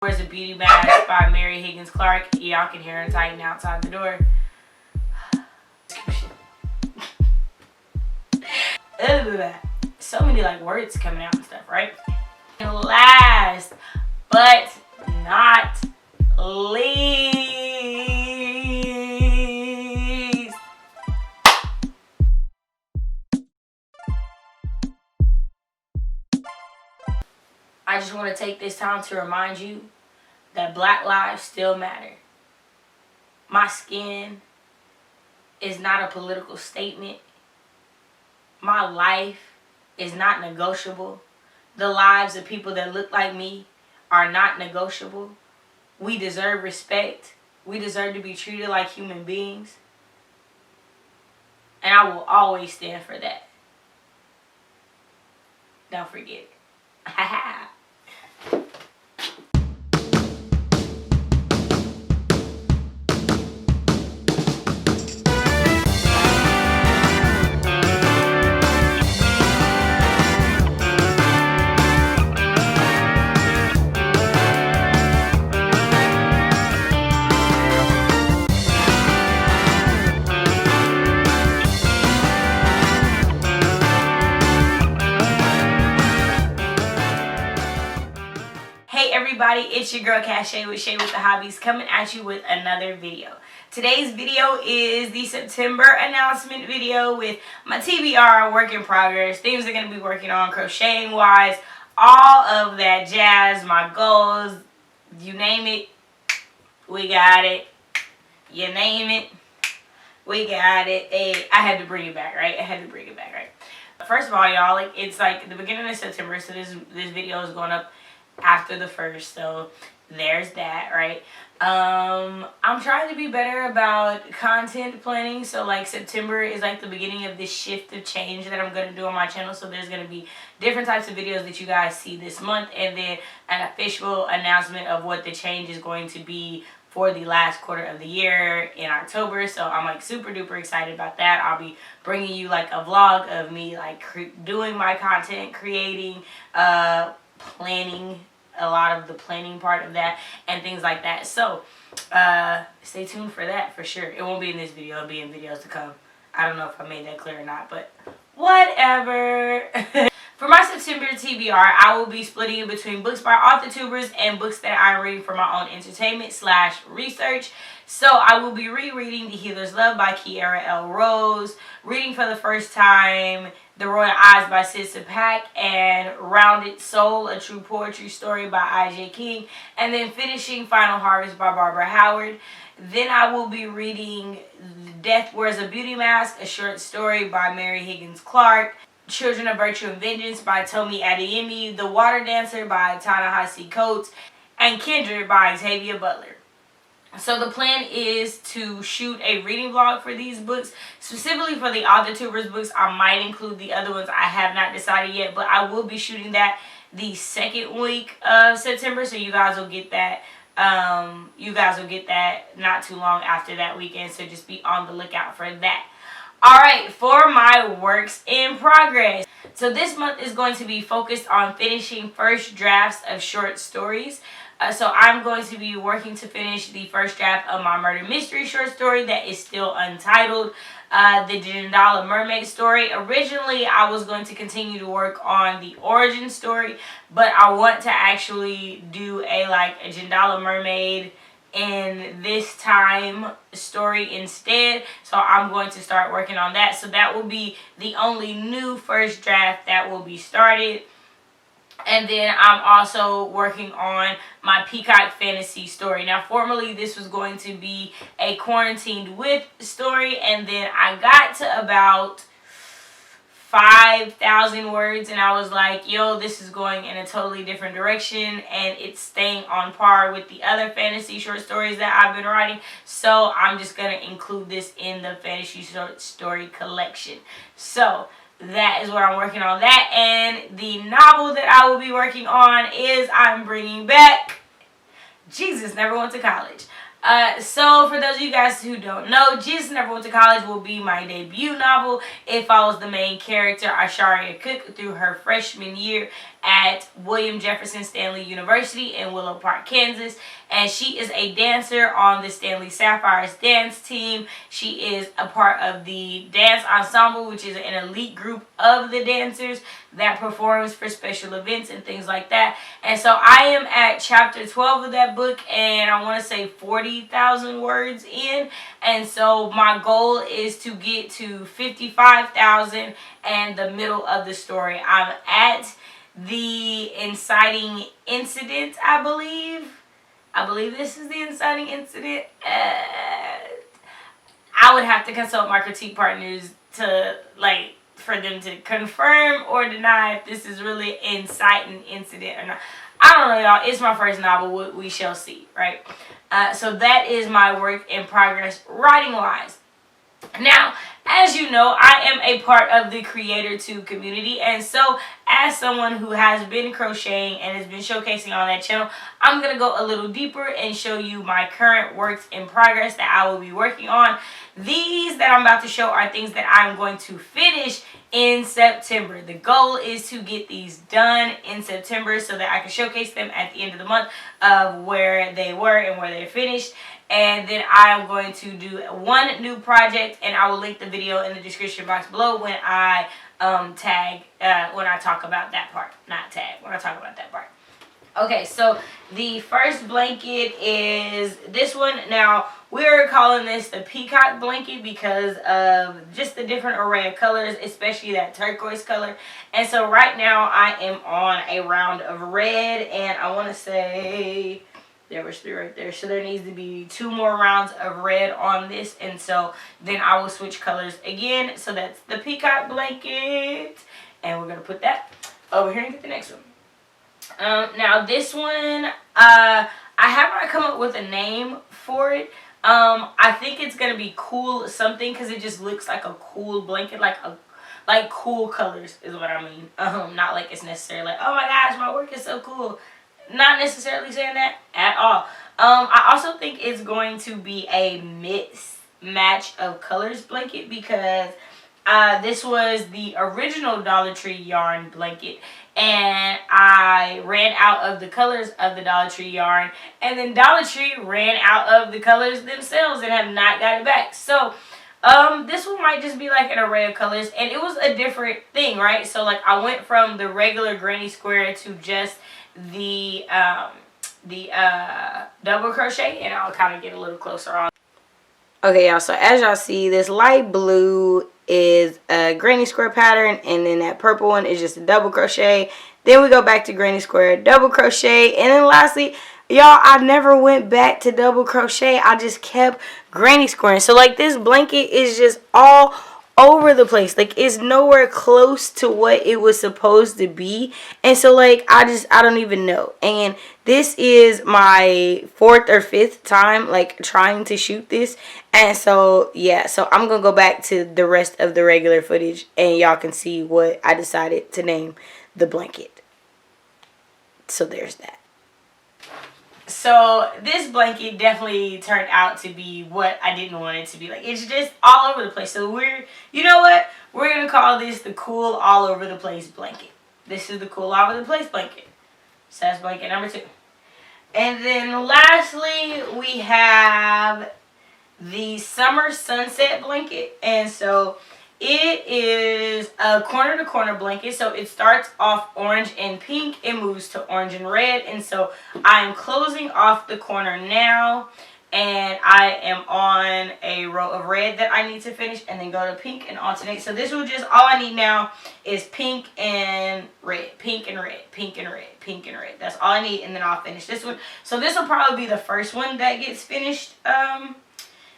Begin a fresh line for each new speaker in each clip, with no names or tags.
Where's a Beauty Mask by Mary Higgins Clark. Y'all can hear her tighten outside the door. So many like words coming out and stuff, right? And last but not least, I just want to take this time to remind you that Black lives still matter. My skin is not a political statement. My life is not negotiable. The lives of people that look like me are not negotiable. We deserve respect. We deserve to be treated like human beings. And I will always stand for that. Don't forget. Everybody, it's your girl Shay with the Hobbies coming at you with another video. Today's video is the September announcement video with my TBR work in progress, things I'm going to be working on crocheting wise, all of that jazz, my goals, you name it, we got it. You name it, we got it. Hey, I had to bring it back, right? First of all, y'all, like it's like the beginning of September, so this video is going up after the 1st, so there's that, right? I'm trying to be better about content planning, so like September is like the beginning of this shift of change that I'm going to do on my channel, so there's going to be different types of videos that you guys see this month, and then an official announcement of what the change is going to be for the last quarter of the year in October. So I'm like super duper excited about that. I'll be bringing you like a vlog of me like doing my content, creating, planning, a lot of the planning part of that and things like that. So stay tuned for that for sure. It won't be in this video, it'll be in videos to come. I don't know if I made that clear or not, but whatever. For my September TBR, I will be splitting it between books by AUTHORTUBERS and books that I'm reading for my own entertainment / research. So I will be rereading The Healer's Love by Kierra L. Rose, reading for the first time The Royal Eyes by Sissa Pack, and Rounded Soul, a true poetry story by I.J. King, and then finishing Final Harvest by Barbara Howard. Then I will be reading Death Wears a Beauty Mask, a short story by Mary Higgins Clark, Children of Virtue and Vengeance by Tomi Adeyemi, The Water Dancer by Tah-Nehisi Coates, and Kindred by Octavia Butler. So the plan is to shoot a reading vlog for these books, specifically for the AUTHORTUBERS books. I might include the other ones. I have not decided yet, but I will be shooting that the 2nd week of September, so you guys will get that. Not too long after that weekend, so just be on the lookout for that. Alright, for my works in progress. So this month is going to be focused on finishing first drafts of short stories. So I'm going to be working to finish the first draft of my murder mystery short story that is still untitled, the Jindalla mermaid story. Originally, I was going to continue to work on the origin story, but I want to actually do a Jindalla mermaid in this time story instead. So I'm going to start working on that. So that will be the only new first draft that will be started. And then I'm also working on my Peacock fantasy story. Now, formerly this was going to be a quarantined with story, and then I got to about 5,000 words and I was like, yo, this is going in a totally different direction and it's staying on par with the other fantasy short stories that I've been writing. So I'm just going to include this in the fantasy short story collection. So that is what I'm working on. That and the novel that I will be working on is I'm bringing back Jesus Never Went to College. So for those of you guys who don't know, Jesus Never Went to College will be my debut novel. It follows the main character, Asharia Cook, through her freshman year at William Jefferson Stanley University in Willow Park, Kansas. And she is a dancer on the Stanley Sapphires dance team. She is a part of the dance ensemble, which is an elite group of the dancers that performs for special events and things like that. And so I am at chapter 12 of that book, and I want to say 40,000 words in. And so my goal is to get to 55,000 and the middle of the story. I'm at the inciting incident, I believe. I believe this is the inciting incident. I would have to consult my critique partners to, like, for them to confirm or deny if this is really inciting incident or not. I don't know, y'all. It's my first novel. We shall see, right? So that is my work in progress writing-wise. Now, as you know, I am a part of the CreatorTube community, and so as someone who has been crocheting and has been showcasing on that channel, I'm going to go a little deeper and show you my current works in progress that I will be working on. These that I'm about to show are things that I'm going to finish in September. The goal is to get these done in September so that I can showcase them at the end of the month of where they were and where they're finished. And then I am going to do one new project, and I will link the video in the description box below when I when I talk about that part. Not tag, when I talk about that part. Okay, so the first blanket is this one. Now, we're calling this the Peacock Blanket because of just the different array of colors, especially that turquoise color. And so right now I am on a round of red, and I want to say there was 3 right there. So there needs to be 2 more rounds of red on this. And so then I will switch colors again. So that's the Peacock Blanket. And we're going to put that over here and get the next one. Now this one, I have not come up with a name for it. I think it's going to be cool something because it just looks like a cool blanket, like cool colors is what I mean. Not like it's necessarily like, oh my gosh, my work is so cool. Not necessarily saying that at all. I also think it's going to be a mismatch of colors blanket because this was the original Dollar Tree yarn blanket, and I ran out of the colors of the Dollar Tree yarn, and then Dollar Tree ran out of the colors themselves and have not got it back. So this one might just be like an array of colors, and it was a different thing, right? So like I went from the regular granny square to just the double crochet, and I'll kind of get a little closer on. Okay, y'all, so as y'all see, this light blue is a granny square pattern, and then that purple one is just a double crochet. Then we go back to granny square, double crochet, and then lastly, y'all, I never went back to double crochet. I just kept granny squaring. So like this blanket is just all over the place. Like it's nowhere close to what it was supposed to be. And so like I don't even know. And this is my 4th or 5th time like trying to shoot this. And so yeah, so I'm gonna go back to the rest of the regular footage and y'all can see what I decided to name the blanket. So there's that. So this blanket definitely turned out to be what I didn't want it to be. Like it's just all over the place. So you know what? We're going to call this the cool all over the place blanket. This is the cool all over the place blanket. So that's blanket number 2. And then lastly, we have the summer sunset blanket. And so it is a corner to corner blanket. So it starts off orange and pink. It moves to orange and red. And so I'm closing off the corner now. And I am on a row of red that I need to finish and then go to pink and alternate. So this will just, all I need now is pink and red, pink and red, pink and red, pink and red. That's all I need, and then I'll finish this one. So this will probably be the first one that gets finished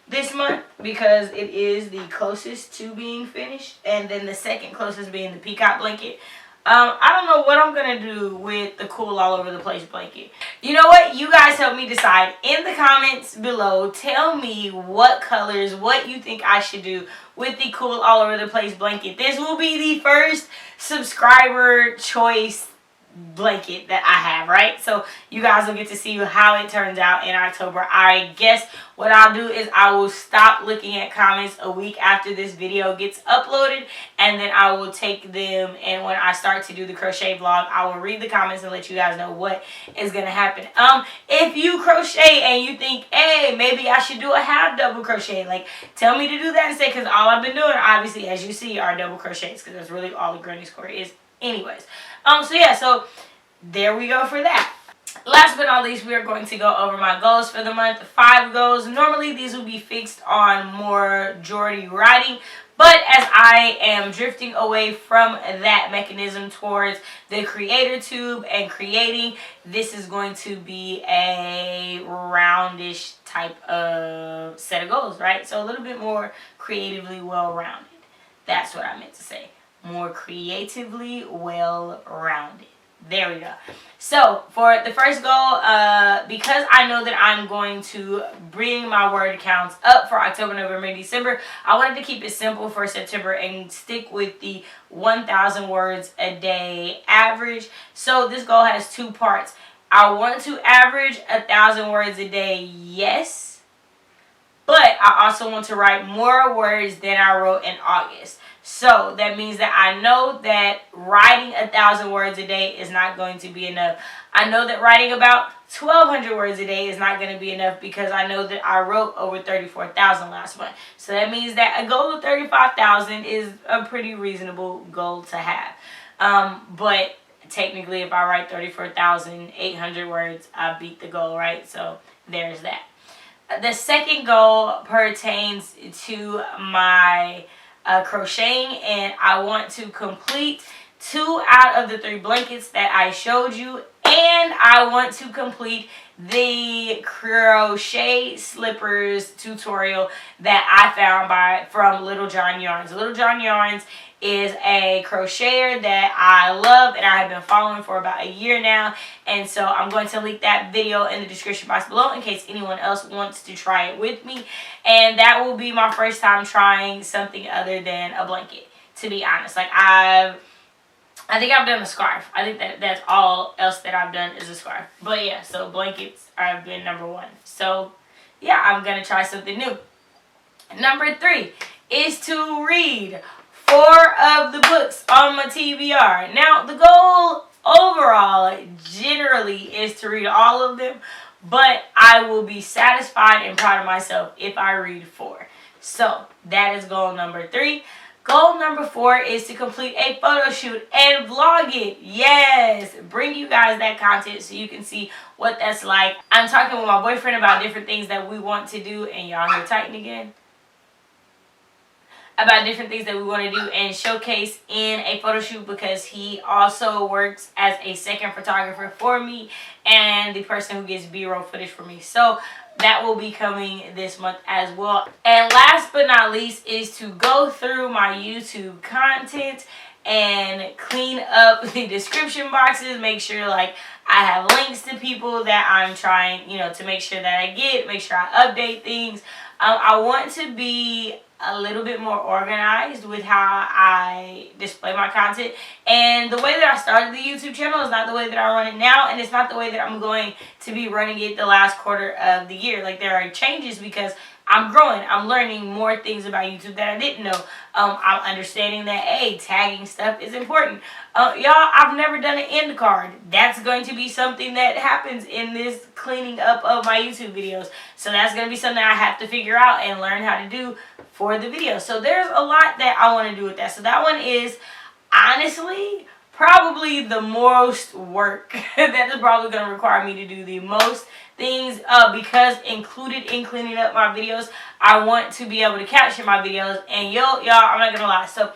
this month because it is the closest to being finished, and then the second closest being the Peacock Blanket. I don't know what I'm going to do with the cool all over the place blanket. You know what? You guys help me decide. In the comments below, tell me what colors, what you think I should do with the cool all over the place blanket. This will be the first subscriber choice blanket that I have, right? So you guys will get to see how it turns out in October. I guess what I'll do is I will stop looking at comments a week after this video gets uploaded, and then I will take them, and when I start to do the crochet vlog, I will read the comments and let you guys know what is going to happen. If you crochet and you think, hey, maybe I should do a half double crochet, like, tell me to do that instead, because all I've been doing, obviously, as you see, are double crochets, because that's really all the granny square is anyways. So yeah, so there we go for that. Last but not least, we are going to go over my goals for the month. 5 goals. Normally these will be fixed on more majority writing, but as I am drifting away from that mechanism towards the creator tube and creating, this is going to be a roundish type of set of goals, right? So a little bit more creatively well-rounded. That's what I meant to say. More creatively well-rounded. There we go. So for the first goal, because I know that I'm going to bring my word counts up for October, November, and December, I wanted to keep it simple for September and stick with the 1,000 words a day average. So this goal has 2 parts. I want to average 1,000 words a day, yes, but I also want to write more words than I wrote in August. So that means that I know that writing 1,000 words a day is not going to be enough. I know that writing about 1,200 words a day is not going to be enough, because I know that I wrote over 34,000 last month. So that means that a goal of 35,000 is a pretty reasonable goal to have. But technically, if I write 34,800 words, I beat the goal, right? So there's that. The second goal pertains to my crocheting, and I want to complete 2 out of the 3 blankets that I showed you, and I want to complete the crochet slippers tutorial that I found from Littlejohn Yarns. Littlejohn Yarns is a crocheter that I love and I have been following for about a year now, and so I'm going to link that video in the description box below in case anyone else wants to try it with me. And that will be my first time trying something other than a blanket, to be honest. Like, I think I've done a scarf. I think that's all else that I've done is a scarf. But yeah, so blankets have been number 1. So yeah, I'm gonna try something new. Number 3 is to read 4 of the books on my TBR. Now, the goal overall generally is to read all of them, but I will be satisfied and proud of myself if I read 4. So that is goal number 3. Goal number 4 is to complete a photo shoot and vlog it. Yes, bring you guys that content so you can see what that's like. I'm talking with my boyfriend about different things that we want to do, and y'all hear Titan again? About different things that we want to do and showcase in a photo shoot, because he also works as a second photographer for me and the person who gets B-roll footage for me. So that will be coming this month as well. And last but not least is to go through my YouTube content and clean up the description boxes, make sure like I have links to people that I'm trying, to make sure that I get, make sure I update things. I want to be a little bit more organized with how I display my content, and the way that I started the YouTube channel is not the way that I run it now, and it's not the way that I'm going to be running it the last quarter of the year. Like, there are changes because I'm growing. I'm learning more things about YouTube that I didn't know. I'm understanding that, hey, tagging stuff is important. Y'all, I've never done an end card. That's going to be something that happens in this cleaning up of my YouTube videos. So that's going to be something I have to figure out and learn how to do for the video. So there's a lot that I want to do with that. So that one is honestly probably the most work. That is probably going to require me to do the most things, because included in cleaning up my videos, I want to be able to caption my videos. And y'all, I'm not gonna lie, so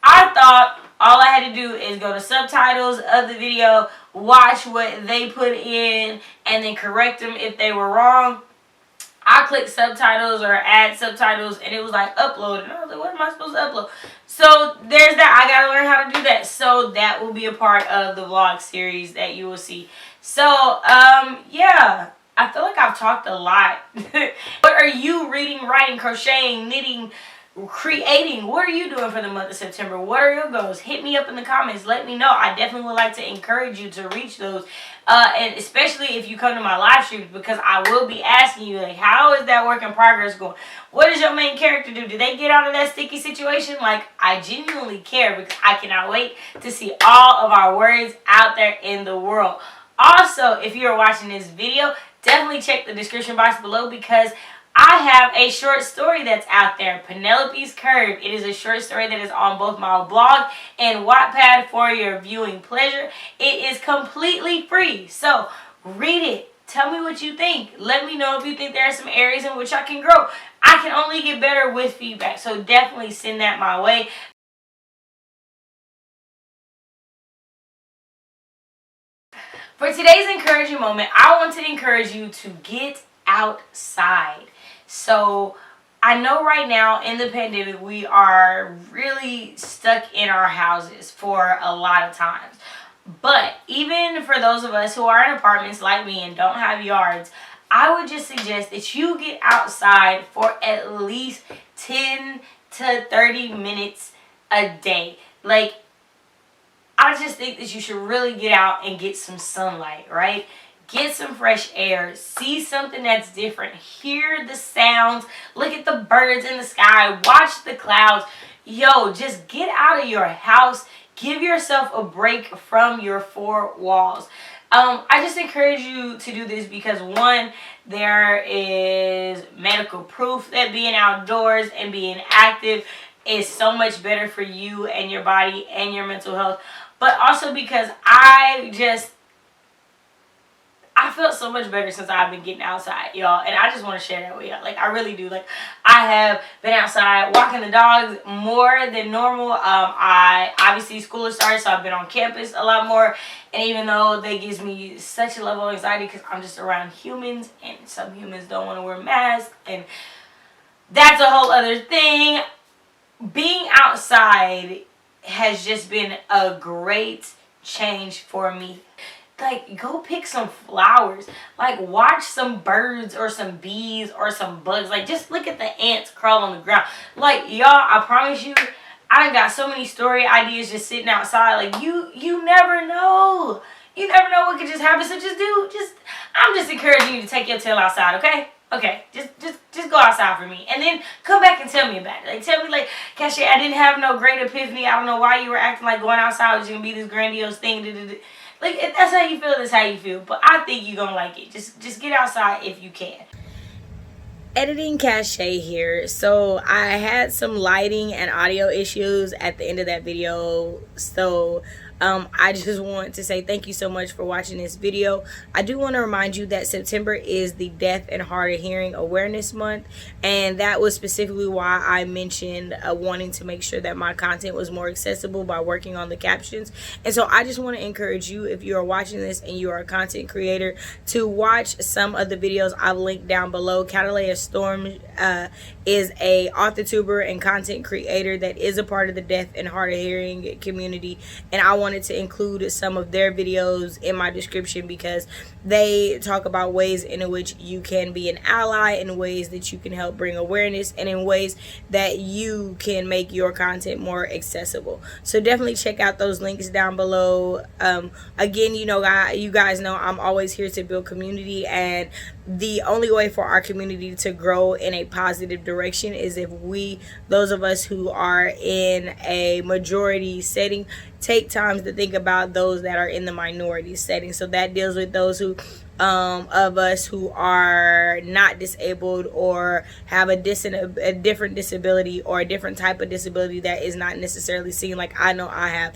I thought all I had to do is go to subtitles of the video, watch what they put in, and then correct them if they were wrong. I clicked subtitles or add subtitles, and it was like upload, and I was like, what am I supposed to upload? So there's that. I gotta learn how to do that. So that will be a part of the vlog series that you will see. So yeah, I feel like I've talked a lot. What are you reading, writing, crocheting, knitting, creating. What are you doing for the month of September? What are your goals? Hit me up in the comments. Let me know. I definitely would like to encourage you to reach those. And especially if you come to my live streams, because I will be asking you, like, how is that work in progress going? What does your main character do? Did they get out of that sticky situation? Like, I genuinely care, because I cannot wait to see all of our words out there in the world. Also, if you're watching this video, definitely check the description box below, because I have a short story that's out there, Penelope's Curve. It is a short story that is on both my blog and Wattpad for your viewing pleasure. It is completely free, so read it. Tell me what you think. Let me know if you think there are some areas in which I can grow. I can only get better with feedback, so definitely send that my way. For today's encouraging moment, I want to encourage you to get outside. So I know right now in the pandemic we are really stuck in our houses for a lot of times. But even for those of us who are in apartments like me and don't have yards, I would just suggest that you get outside for at least 10 to 30 minutes a day. Like, I just think that you should really get out and get some sunlight, right? Get some fresh air, see something that's different, hear the sounds, look at the birds in the sky, watch the clouds. Yo, just get out of your house. Give yourself a break from your four walls. I just encourage you to do this because, one, there is medical proof that being outdoors and being active is so much better for you and your body and your mental health. But also because I felt so much better since I've been getting outside, y'all. And I just want to share that with y'all. Like, I really do. Like, I have been outside walking the dogs more than normal. Obviously, school has started, so I've been on campus a lot more. And even though that gives me such a level of anxiety because I'm just around humans, and some humans don't want to wear masks, and that's a whole other thing. Being outside has just been a great change for me. Like, go pick some flowers. Like, watch some birds or some bees or some bugs. Like, just look at the ants crawl on the ground. Like, y'all, I promise you, I done got so many story ideas just sitting outside. Like, you never know. You never know what could just happen. So I'm just encouraging you to take your tail outside, okay? Okay, just go outside for me. And then come back and tell me about it. Like, tell me, like, Cashay, I didn't have no great epiphany. I don't know why you were acting like going outside was going to be this grandiose thing. Like, if that's how you feel, that's how you feel. But I think you're going to like it. Just get outside if you can. Editing Cashay here. So I had some lighting and audio issues at the end of that video. So I just want to say thank you so much for watching this video. I do want to remind you that September is the Deaf and Hard of Hearing Awareness Month, and that was specifically why I mentioned wanting to make sure that my content was more accessible by working on the captions. And so I just want to encourage you, if you are watching this and you are a content creator, to watch some of the videos I've linked down below. Catalleya Storm is a author-tuber and content creator that is a part of the deaf and hard of hearing community, and I wanted to include some of their videos in my description because they talk about ways in which you can be an ally, in ways that you can help bring awareness, and in ways that you can make your content more accessible. So definitely check out those links down below. Again, you guys know I'm always here to build community, and the only way for our community to grow in a positive direction is if those of us who are in a majority setting, take time to think about those that are in the minority setting. So that deals with those who of us who are not disabled or have a different disability or a different type of disability that is not necessarily seen. Like, I know I have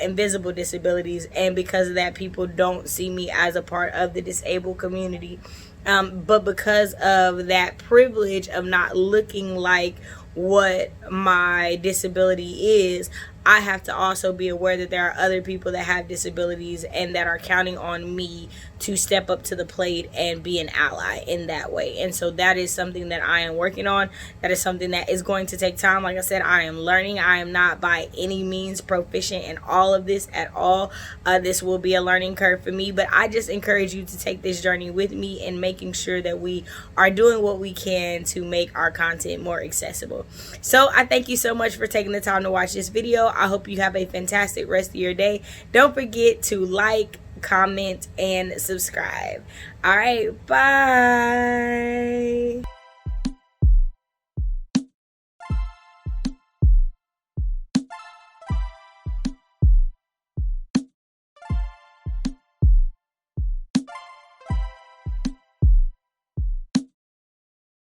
invisible disabilities, and because of that, people don't see me as a part of the disabled community. But because of that privilege of not looking like what my disability is, I have to also be aware that there are other people that have disabilities and that are counting on me to step up to the plate and be an ally in that way. And so that is something that I am working on. That is something that is going to take time. Like I said, I am learning. I am not by any means proficient in all of this at all. This will be a learning curve for me, but I just encourage you to take this journey with me in making sure that we are doing what we can to make our content more accessible. So I thank you so much for taking the time to watch this video. I hope you have a fantastic rest of your day. Don't forget to like, comment, and subscribe. All right, bye.